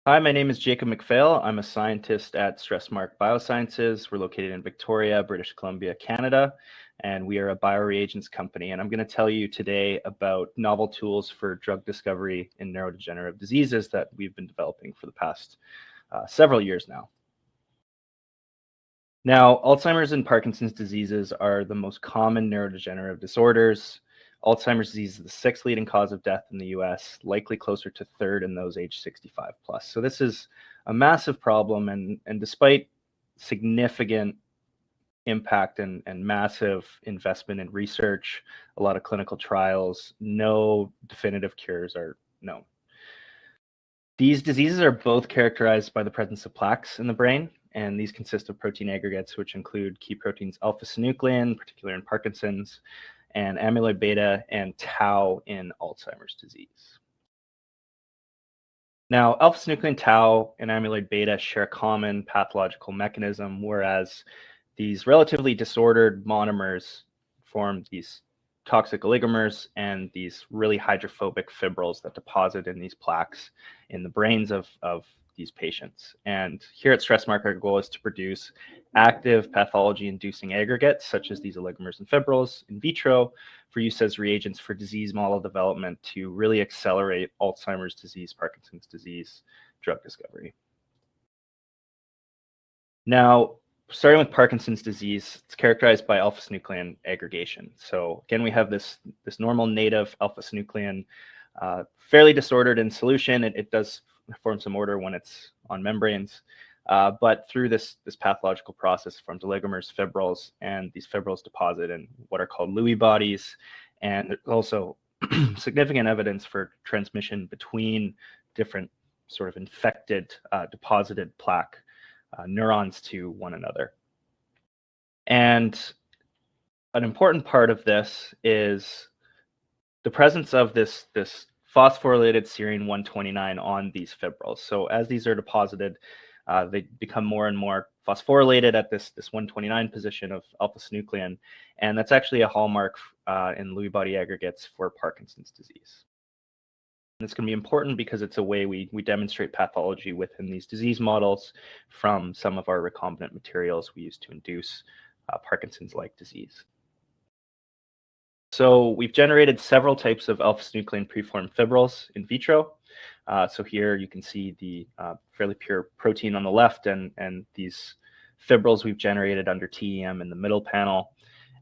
Hi, my name is Jacob McPhail. I'm a scientist at StressMarq Biosciences. We're located in Victoria, British Columbia, Canada, and we are a bioreagents company. And I'm going to tell you today about novel tools for drug discovery in neurodegenerative diseases that we've been developing for the past several years now. Now, Alzheimer's and Parkinson's diseases are the most common neurodegenerative disorders. Alzheimer's disease is the sixth leading cause of death in the US, likely closer to third in those age 65 plus. So this is a massive problem, and despite significant impact and massive investment in research, a lot of clinical trials, no definitive cures are known. These diseases are both characterized by the presence of plaques in the brain, and these consist of protein aggregates, which include key proteins alpha-synuclein, particularly in Parkinson's, and amyloid beta and tau in Alzheimer's disease. Now, alpha-synuclein, tau, and amyloid beta share a common pathological mechanism, whereas these relatively disordered monomers form these toxic oligomers and these really hydrophobic fibrils that deposit in these plaques in the brains of these patients. And here at StressMarq, our goal is to produce active pathology-inducing aggregates, such as these oligomers and fibrils, in vitro for use as reagents for disease model development to really accelerate Alzheimer's disease, Parkinson's disease drug discovery. Now, starting with Parkinson's disease, it's characterized by alpha-synuclein aggregation. So again, we have this normal native alpha-synuclein, fairly disordered in solution. It does form some order when it's on membranes, but through this pathological process forms oligomers, fibrils, and these fibrils deposit in what are called Lewy bodies. And there's also significant evidence for transmission between different sort of infected, deposited plaque neurons to one another. And an important part of this is the presence of this phosphorylated serine 129 on these fibrils. So as these are deposited, they become more and more phosphorylated at this 129 position of alpha-synuclein, and that's actually a hallmark in Lewy body aggregates for Parkinson's disease. And it's going to be important because it's a way we demonstrate pathology within these disease models from some of our recombinant materials we use to induce Parkinson's-like disease. So we've generated several types of alpha-synuclein preformed fibrils in vitro. So here you can see the fairly pure protein on the left and these fibrils we've generated under TEM in the middle panel.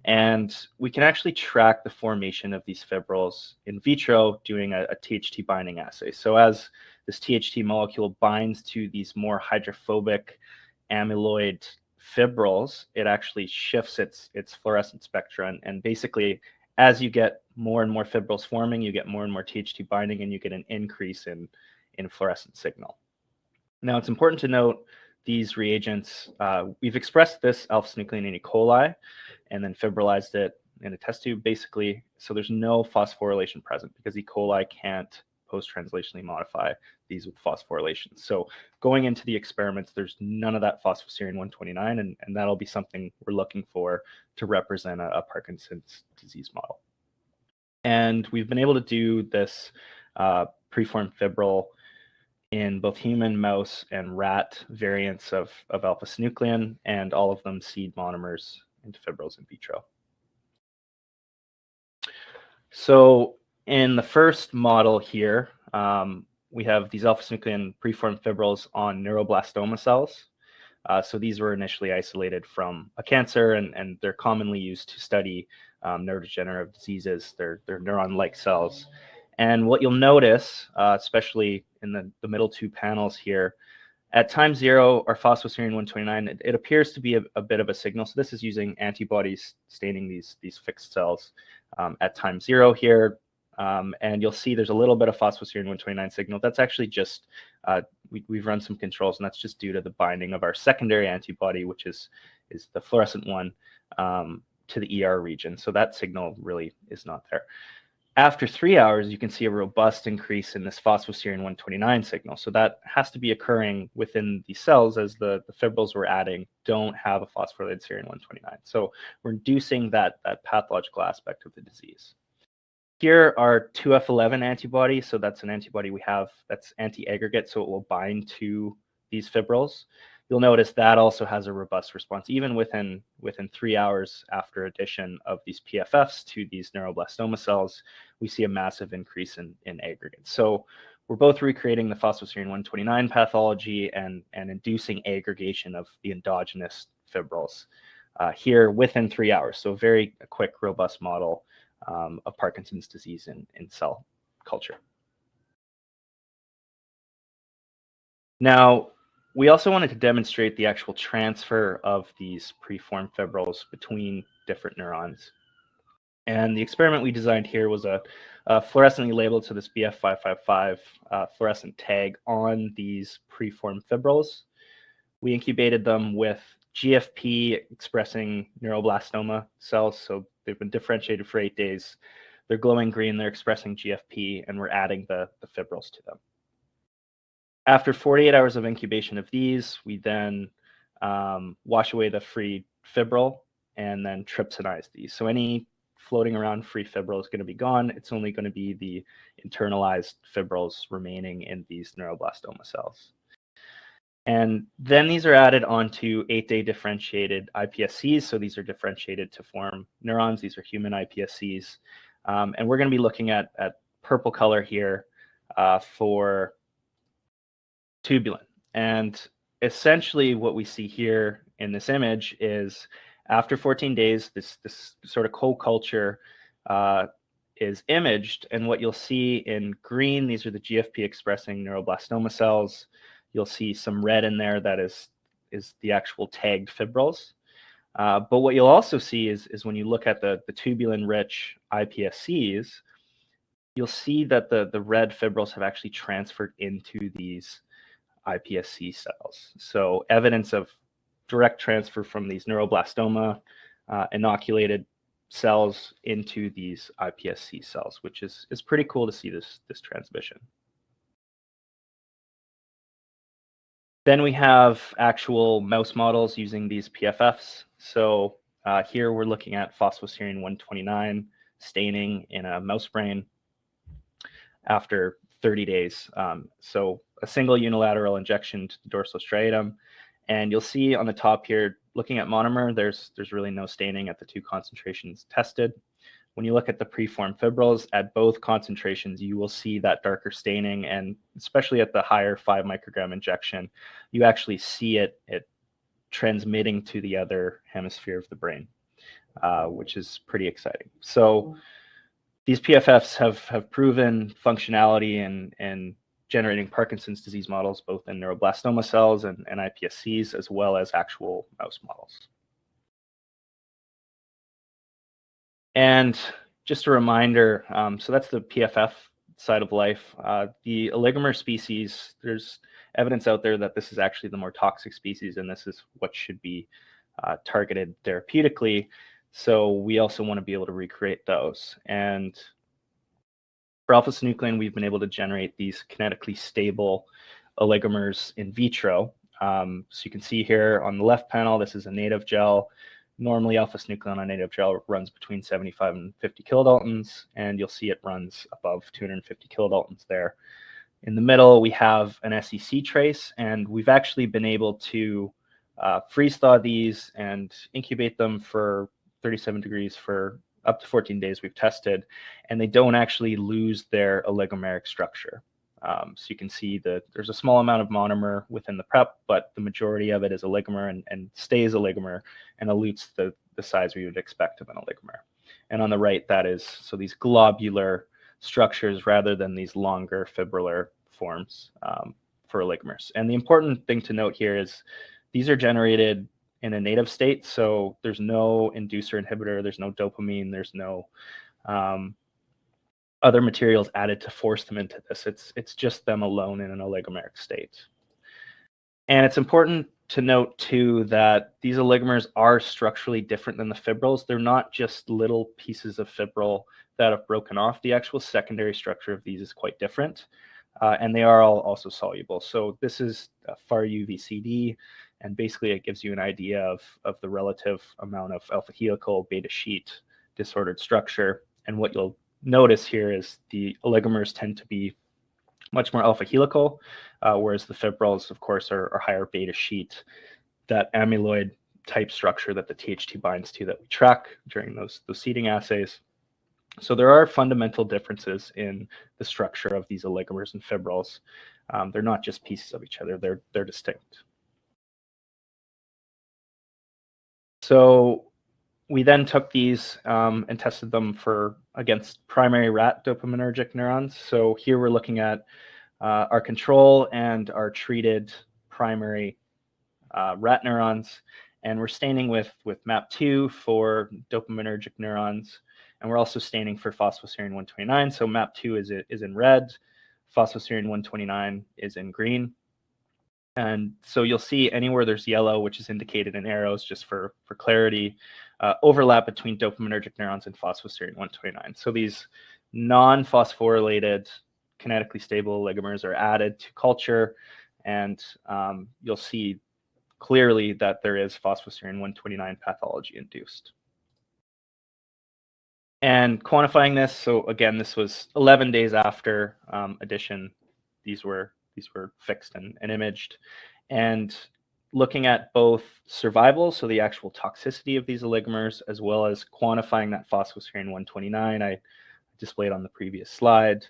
And we can actually track the formation of these fibrils in vitro doing a THT binding assay. So as this THT molecule binds to these more hydrophobic amyloid fibrils, it actually shifts its fluorescent spectra. And basically, as you get more and more fibrils forming, you get more and more THT binding, and you get an increase in fluorescent signal. Now, it's important to note these reagents, we've expressed this alpha-synuclein in E. coli and then fibrillized it in a test tube, basically. So there's no phosphorylation present because E. coli can't post-translationally modify these with phosphorylation. So going into the experiments, there's none of that phosphoserine 129, and that'll be something we're looking for to represent a Parkinson's disease model. And we've been able to do this preformed fibril in both human, mouse, and rat variants of alpha-synuclein, and all of them seed monomers into fibrils in vitro. So in the first model here, we have these alpha-synuclein preformed fibrils on neuroblastoma cells. So these were initially isolated from a cancer, and they're commonly used to study neurodegenerative diseases. They're neuron-like cells. And what you'll notice, especially in the middle two panels here, at time zero, our phosphoserine 129, it appears to be a bit of a signal. So this is using antibodies staining these fixed cells at time zero here. And you'll see there's a little bit of phosphoserine 129 signal. That's actually just, we've run some controls, and that's just due to the binding of our secondary antibody, which is the fluorescent one, to the ER region. So that signal really is not there. After 3 hours, you can see a robust increase in this phosphoserine 129 signal. So that has to be occurring within these cells, as the fibrils we're adding don't have a phosphorylated serine 129. So we're inducing that pathological aspect of the disease. Here are 2F11 antibody, so that's an antibody we have that's anti-aggregate, so it will bind to these fibrils. You'll notice that also has a robust response, even within 3 hours after addition of these PFFs to these neuroblastoma cells, we see a massive increase in aggregates. So we're both recreating the phosphoserine 129 pathology and inducing aggregation of the endogenous fibrils here within 3 hours. So very quick, robust model of Parkinson's disease in cell culture. Now, we also wanted to demonstrate the actual transfer of these preformed fibrils between different neurons. And the experiment we designed here was a fluorescently labeled, so this BF555 fluorescent tag on these preformed fibrils. We incubated them with GFP expressing neuroblastoma cells. So they've been differentiated for 8 days. They're glowing green, they're expressing GFP, and we're adding the fibrils to them. After 48 hours of incubation of these, we then wash away the free fibril and then trypsinize these. So any floating around free fibril is going to be gone. It's only going to be the internalized fibrils remaining in these neuroblastoma cells. And then these are added onto 8-day differentiated iPSCs. So these are differentiated to form neurons. These are human iPSCs. And we're going to be looking at purple color here for tubulin. And essentially what we see here in this image is after 14 days, this sort of co-culture is imaged. And what you'll see in green, these are the GFP expressing neuroblastoma cells. You'll see some red in there that is the actual tagged fibrils. But what you'll also see is when you look at the tubulin-rich iPSCs, you'll see that the red fibrils have actually transferred into these iPSC cells. So evidence of direct transfer from these neuroblastoma inoculated cells into these iPSC cells, which is pretty cool to see this transmission. Then we have actual mouse models using these PFFs. So here we're looking at phosphoserine 129 staining in a mouse brain after 30 days. So a single unilateral injection to the dorsal striatum. And you'll see on the top here, looking at monomer, there's really no staining at the 2 concentrations tested. When you look at the preformed fibrils at both concentrations, you will see that darker staining, and especially at the higher 5 microgram injection, you actually see it transmitting to the other hemisphere of the brain, which is pretty exciting. So these PFFs have proven functionality in generating Parkinson's disease models, both in neuroblastoma cells and iPSCs, as well as actual mouse models. And just a reminder, so that's the PFF side of life. The oligomer species, there's evidence out there that this is actually the more toxic species, and this is what should be targeted therapeutically. So we also want to be able to recreate those. And for a-Synuclein, we've been able to generate these kinetically stable oligomers in vitro. So you can see here on the left panel, this is a native gel. Normally, a-Synuclein on native gel runs between 75 and 50 kilodaltons, and you'll see it runs above 250 kilodaltons there. In the middle, we have an SEC trace, and we've actually been able to freeze thaw these and incubate them for 37 degrees for up to 14 days we've tested, and they don't actually lose their oligomeric structure. So you can see that there's a small amount of monomer within the prep, but the majority of it is oligomer and stays oligomer and elutes the size we would expect of an oligomer. And on the right, that is, so these globular structures rather than these longer fibrillar forms for oligomers. And the important thing to note here is these are generated in a native state, so there's no inducer inhibitor, there's no dopamine, there's no other materials added to force them into this. It's just them alone in an oligomeric state. And it's important to note too that these oligomers are structurally different than the fibrils. They're not just little pieces of fibril that have broken off. The actual secondary structure of these is quite different, and they are all also soluble. So this is FAR UVCD, and basically it gives you an idea of the relative amount of alpha helical beta sheet disordered structure. And what you'll notice here is the oligomers tend to be much more alpha helical, whereas the fibrils, of course, are higher beta sheet, that amyloid type structure that the TH2 binds to that we track during those seeding assays. So there are fundamental differences in the structure of these oligomers and fibrils. They're not just pieces of each other, they're distinct. So we then took these and tested them against primary rat dopaminergic neurons. So here we're looking at our control and our treated primary rat neurons, and we're staining with MAP2 for dopaminergic neurons, and we're also staining for phosphoserine 129. So MAP2 is in red, phosphoserine 129 is in green. And so you'll see anywhere there's yellow, which is indicated in arrows just for clarity, overlap between dopaminergic neurons and phosphoserine 129. So these non-phosphorylated kinetically stable oligomers are added to culture, and you'll see clearly that there is phosphoserine 129 pathology induced. And quantifying this, so again, this was 11 days after addition. These were fixed and imaged. And looking at both survival, so the actual toxicity of these oligomers, as well as quantifying that phosphoserine 129 I displayed on the previous slide,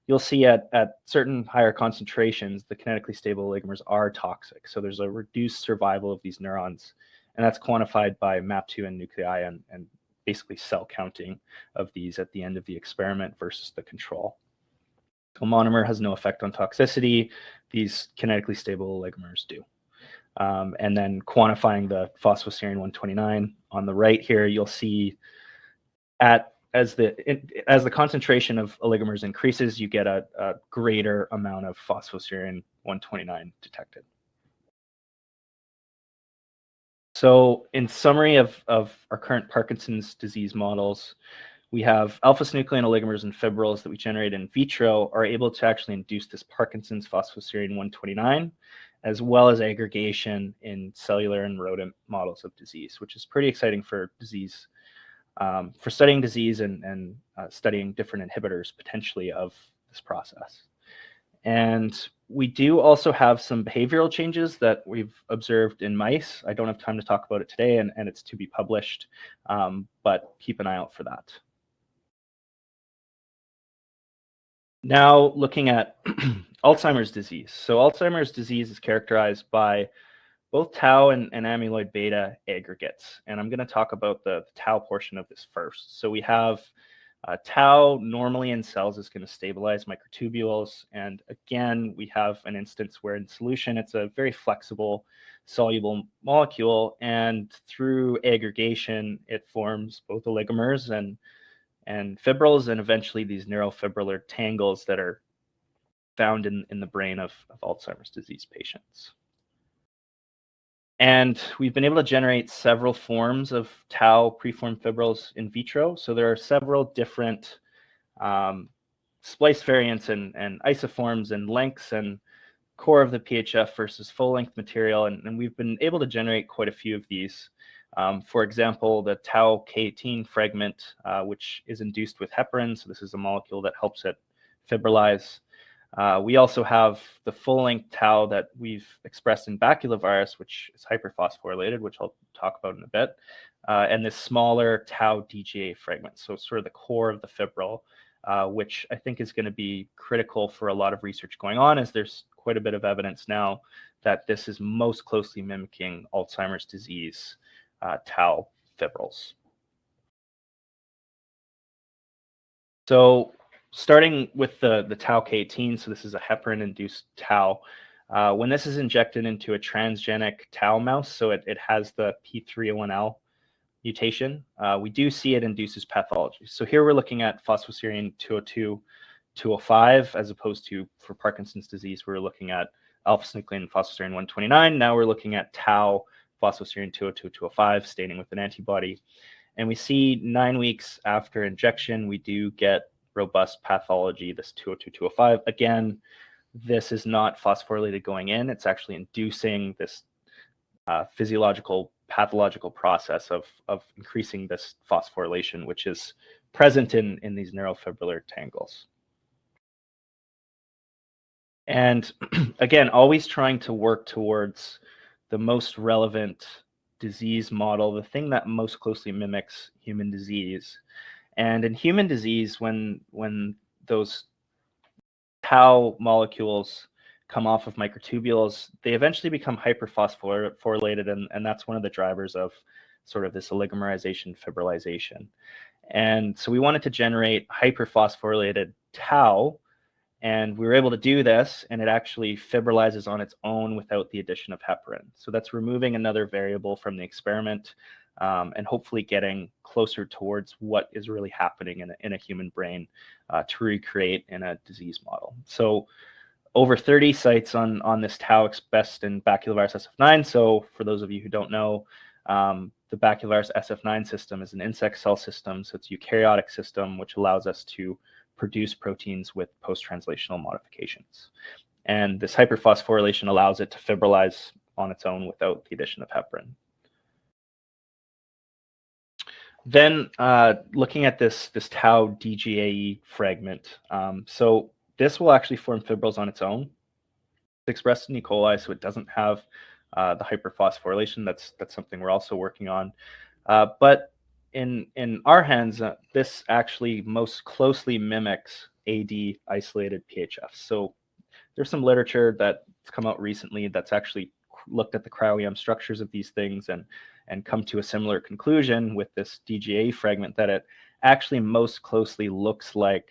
you'll see at certain higher concentrations, the kinetically stable oligomers are toxic. So there's a reduced survival of these neurons, and that's quantified by MAP2 and nuclei and basically cell counting of these at the end of the experiment versus the control. So monomer has no effect on toxicity. These kinetically stable oligomers do. And then quantifying the phosphoserine 129 on the right here, you'll see as the concentration of oligomers increases, you get a greater amount of phosphoserine 129 detected. So in summary of our current Parkinson's disease models, we have alpha-synuclein oligomers and fibrils that we generate in vitro are able to actually induce this Parkinson's phosphoserine 129, as well as aggregation in cellular and rodent models of disease, which is pretty exciting for disease, for studying disease and studying different inhibitors potentially of this process. And we do also have some behavioral changes that we've observed in mice. I don't have time to talk about it today, and it's to be published, but keep an eye out for that. Now looking at Alzheimer's disease. So Alzheimer's disease is characterized by both tau and amyloid beta aggregates. And I'm going to talk about the tau portion of this first. So we have tau normally in cells is going to stabilize microtubules. And again, we have an instance where in solution, it's a very flexible, soluble molecule. And through aggregation, it forms both oligomers and fibrils, and eventually these neurofibrillar tangles that are found in the brain of Alzheimer's disease patients. And we've been able to generate several forms of tau preformed fibrils in vitro. So there are several different splice variants and isoforms and lengths and core of the PHF versus full-length material. And we've been able to generate quite a few of these. For example, the tau K18 fragment, which is induced with heparin. So this is a molecule that helps it fibrilize. We also have the full-length tau that we've expressed in baculovirus, which is hyperphosphorylated, which I'll talk about in a bit, and this smaller tau DGA fragment, so sort of the core of the fibril, which I think is going to be critical for a lot of research going on, as there's quite a bit of evidence now that this is most closely mimicking Alzheimer's disease tau fibrils. So starting with the tau K18, so this is a heparin-induced tau. When this is injected into a transgenic tau mouse, so it has the P301L mutation, we do see it induces pathology. So here we're looking at phosphoserine 202, 205, as opposed to for Parkinson's disease, we're looking at alpha-synuclein and phosphoserine 129. Now we're looking at tau, phosphoserine 202, 205, staining with an antibody. And we see 9 weeks after injection, we do get robust pathology, this 202, 205. Again, this is not phosphorylated going in. It's actually inducing this physiological, pathological process of increasing this phosphorylation, which is present in these neurofibrillar tangles. And again, always trying to work towards the most relevant disease model, the thing that most closely mimics human disease. And in human disease, when those tau molecules come off of microtubules, they eventually become hyperphosphorylated, and that's one of the drivers of sort of this oligomerization, fibrillization. And so we wanted to generate hyperphosphorylated tau, and we were able to do this, and it actually fibrillizes on its own without the addition of heparin. So that's removing another variable from the experiment, and hopefully getting closer towards what is really happening in a human brain to recreate in a disease model. So over 30 sites on this tau expressed in baculovirus SF9. So for those of you who don't know, the baculovirus SF9 system is an insect cell system. So it's a eukaryotic system, which allows us to produce proteins with post-translational modifications. And this hyperphosphorylation allows it to fibrilize on its own without the addition of heparin. Then looking at this tau DGAE fragment, so this will actually form fibrils on its own. It's expressed in E. coli, so it doesn't have the hyperphosphorylation. That's something we're also working on. But in our hands, this actually most closely mimics AD isolated PHFs. So there's some literature that's come out recently that's actually looked at the cryo-EM structures of these things and come to a similar conclusion with this DGA fragment that it actually most closely looks like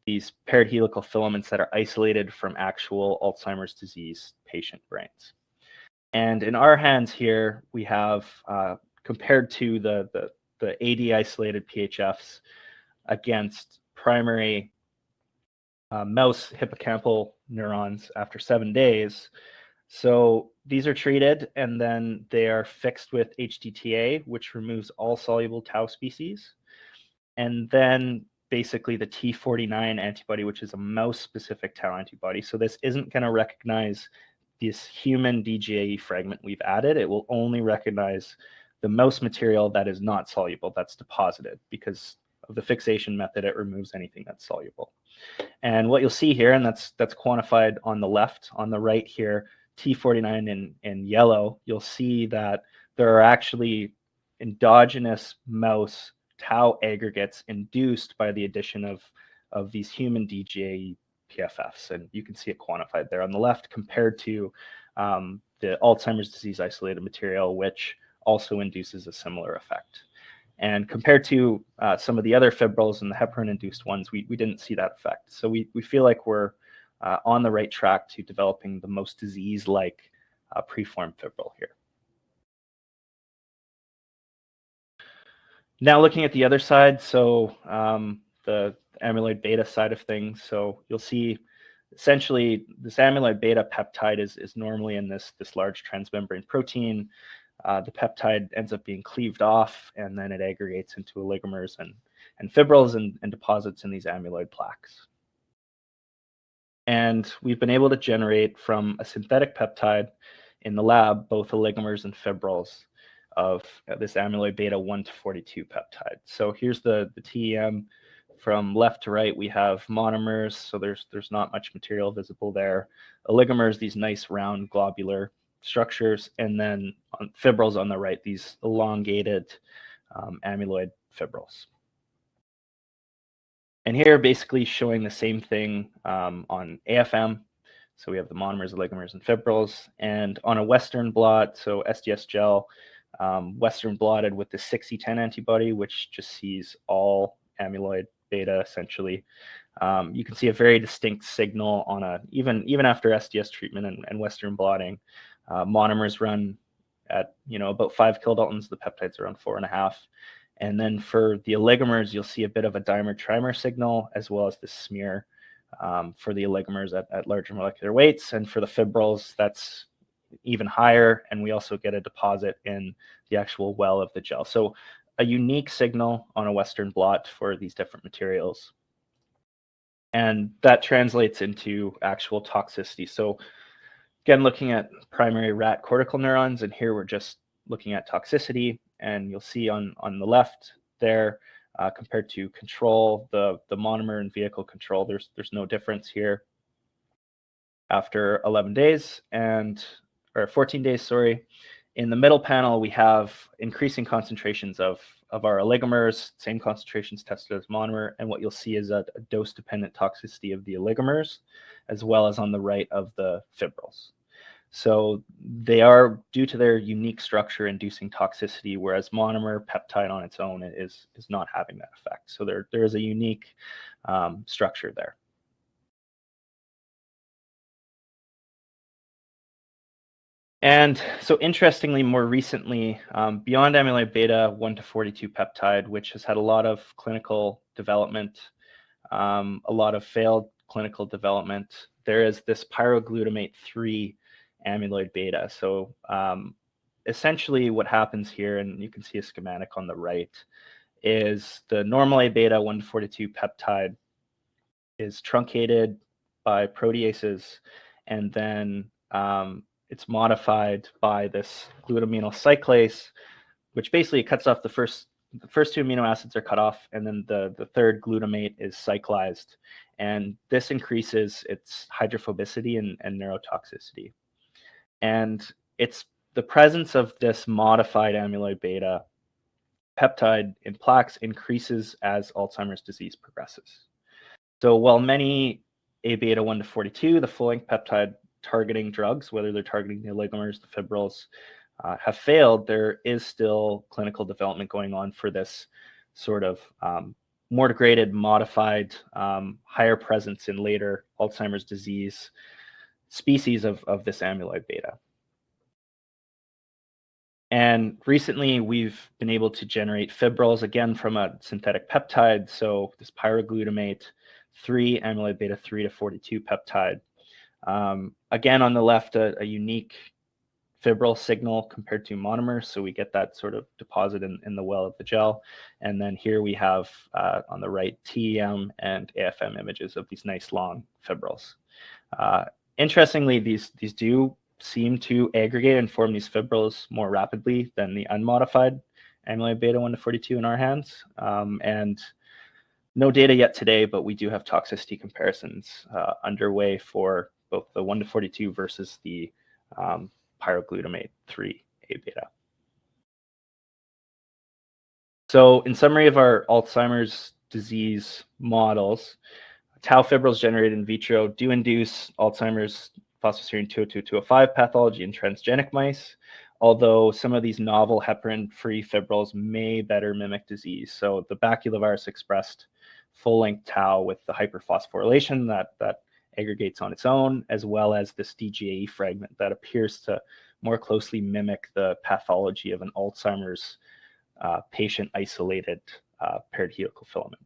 these paired helical filaments that are isolated from actual Alzheimer's disease patient brains. And in our hands here, we have, compared to the AD isolated PHFs against primary mouse hippocampal neurons after 7 days. So these are treated, and then they are fixed with HTTA, which removes all soluble tau species. And then basically the T49 antibody, which is a mouse-specific tau antibody. So this isn't going to recognize this human DGAE fragment we've added. It will only recognize the mouse material that is not soluble, that's deposited. Because of the fixation method, it removes anything that's soluble. And what you'll see here, and that's quantified on the left, on the right here, T49 in yellow, you'll see that there are actually endogenous mouse tau aggregates induced by the addition of these human DGA PFFs. And you can see it quantified there on the left compared to the Alzheimer's disease isolated material, which also induces a similar effect. And compared to some of the other fibrils and the heparin-induced ones, we didn't see that effect. So we feel like we're on the right track to developing the most disease-like preformed fibril here. Now looking at the other side, so the amyloid beta side of things. So you'll see essentially this amyloid beta peptide is normally in this large transmembrane protein. The peptide ends up being cleaved off, and then it aggregates into oligomers and fibrils and deposits in these amyloid plaques. And we've been able to generate from a synthetic peptide in the lab both oligomers and fibrils of this amyloid beta 1 to 42 peptide. So here's the TEM. From left to right, we have monomers, so there's not much material visible there. Oligomers, these nice round globular structures, and then fibrils on the right, these elongated amyloid fibrils. And here basically showing the same thing on AFM. So we have the monomers, oligomers, and fibrils. And on a Western blot, so SDS gel, Western blotted with the 6E10 antibody, which just sees all amyloid beta essentially. You can see a very distinct signal on even after SDS treatment and Western blotting. Monomers run at about 5 kilodaltons. The peptides are around 4.5. And then for the oligomers, you'll see a bit of a dimer-trimer signal, as well as the smear for the oligomers at larger molecular weights. And for the fibrils, that's even higher. And we also get a deposit in the actual well of the gel. So a unique signal on a Western blot for these different materials. And that translates into actual toxicity. So again, looking at primary rat cortical neurons, and here we're just looking at toxicity. And you'll see on the left there, compared to control, the monomer and vehicle control. There's no difference here after 11 days or 14 days, sorry. In the middle panel, we have increasing concentrations of our oligomers, same concentrations tested as monomer, and what you'll see is a dose-dependent toxicity of the oligomers, as well as on the right of the fibrils. So they are, due to their unique structure, inducing toxicity, whereas monomer peptide on its own is not having that effect. So there is a unique structure there. And so interestingly, more recently, beyond amyloid beta 1 to 42 peptide, which has had a lot of clinical development, a lot of failed clinical development, there is this pyroglutamate 3 amyloid beta. So essentially what happens here, and you can see a schematic on the right, is the normal A beta 1 to 42 peptide is truncated by proteases, and then it's modified by this glutaminyl cyclase, which basically cuts off the first two amino acids are cut off, and then the third glutamate is cyclized, and this increases its hydrophobicity and neurotoxicity. And it's the presence of this modified amyloid beta peptide in plaques increases as Alzheimer's disease progresses. So while many A beta 1 to 42, the full-length peptide targeting drugs, whether they're targeting the oligomers, the fibrils, have failed, there is still clinical development going on for this sort of more degraded, modified, higher presence in later Alzheimer's disease species of this amyloid beta. And recently, we've been able to generate fibrils, again, from a synthetic peptide. So this pyroglutamate 3, amyloid beta 3 to 42 peptide. Again, on the left, a unique fibril signal compared to monomers. So we get that sort of deposit in the well of the gel. And then here we have, on the right, TEM and AFM images of these nice long fibrils. Interestingly, these do seem to aggregate and form these fibrils more rapidly than the unmodified amyloid beta 1 to 42 in our hands. And no data yet today, but we do have toxicity comparisons underway for both the 1 to 42 versus the pyroglutamate 3 A beta. So in summary of our Alzheimer's disease models, tau fibrils generated in vitro do induce Alzheimer's phosphoserine 202-205 pathology in transgenic mice, although some of these novel heparin-free fibrils may better mimic disease. So the baculovirus expressed full-length tau with the hyperphosphorylation that aggregates on its own, as well as this DGAE fragment that appears to more closely mimic the pathology of an Alzheimer's patient-isolated paired helical filament.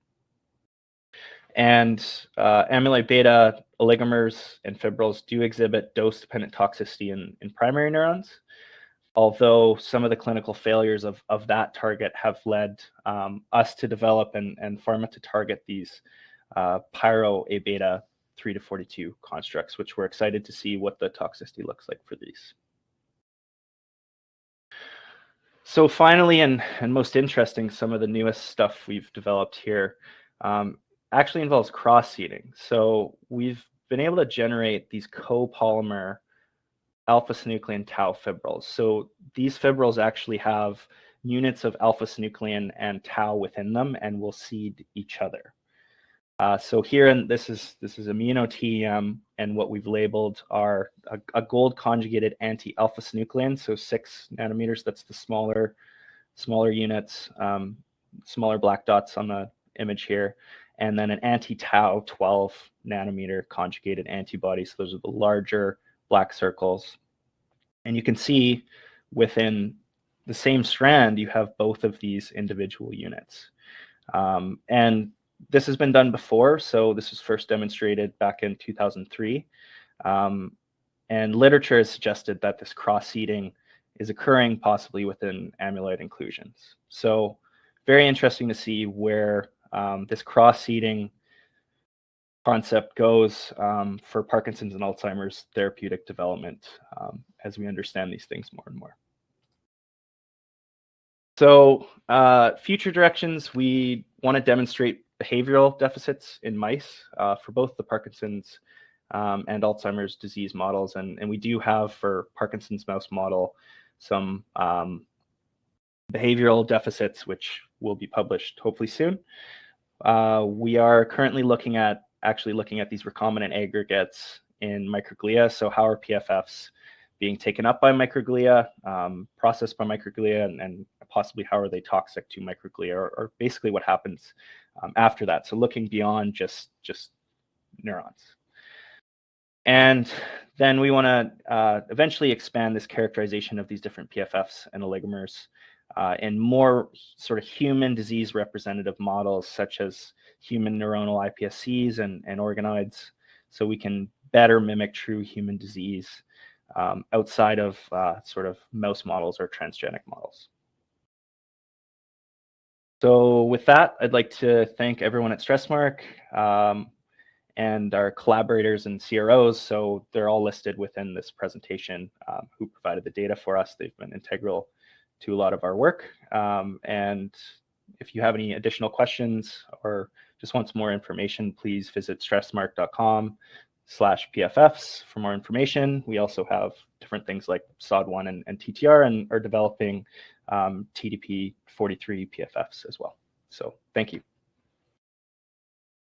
And amyloid beta oligomers and fibrils do exhibit dose-dependent toxicity in primary neurons, although some of the clinical failures of that target have led us to develop and pharma to target these pyro A beta 3 to 42 constructs, which we're excited to see what the toxicity looks like for these. So finally, and most interesting, some of the newest stuff we've developed here actually involves cross-seeding. So we've been able to generate these copolymer alpha-synuclein tau fibrils. So these fibrils actually have units of alpha-synuclein and tau within them and will seed each other. So here, and this is immuno-TEM, and what we've labeled are a gold conjugated anti-alpha-synuclein, so 6 nanometers. That's the smaller units, smaller black dots on the image here, and then an anti-tau 12 nanometer conjugated antibody. So those are the larger black circles, and you can see within the same strand you have both of these individual units, and this has been done before. So this was first demonstrated back in 2003. And literature has suggested that this cross-seeding is occurring possibly within amyloid inclusions. So very interesting to see where this cross-seeding concept goes for Parkinson's and Alzheimer's therapeutic development as we understand these things more and more. So future directions, we want to demonstrate behavioral deficits in mice for both the Parkinson's and Alzheimer's disease models. And we do have for Parkinson's mouse model some behavioral deficits, which will be published hopefully soon. We are currently looking at these recombinant aggregates in microglia. So how are PFFs being taken up by microglia, processed by microglia, and possibly how are they toxic to microglia, or basically what happens after that. So looking beyond just neurons. And then we want to eventually expand this characterization of these different PFFs and oligomers in more sort of human disease representative models, such as human neuronal iPSCs and organoids, so we can better mimic true human disease outside of sort of mouse models or transgenic models. So with that, I'd like to thank everyone at StressMarq and our collaborators and CROs. So they're all listed within this presentation who provided the data for us. They've been integral to a lot of our work. And if you have any additional questions or just want some more information, please visit stressmarq.com/PFFs for more information. We also have different things like SOD1 and TTR, and are developing TDP43 PFFs as well. So thank you.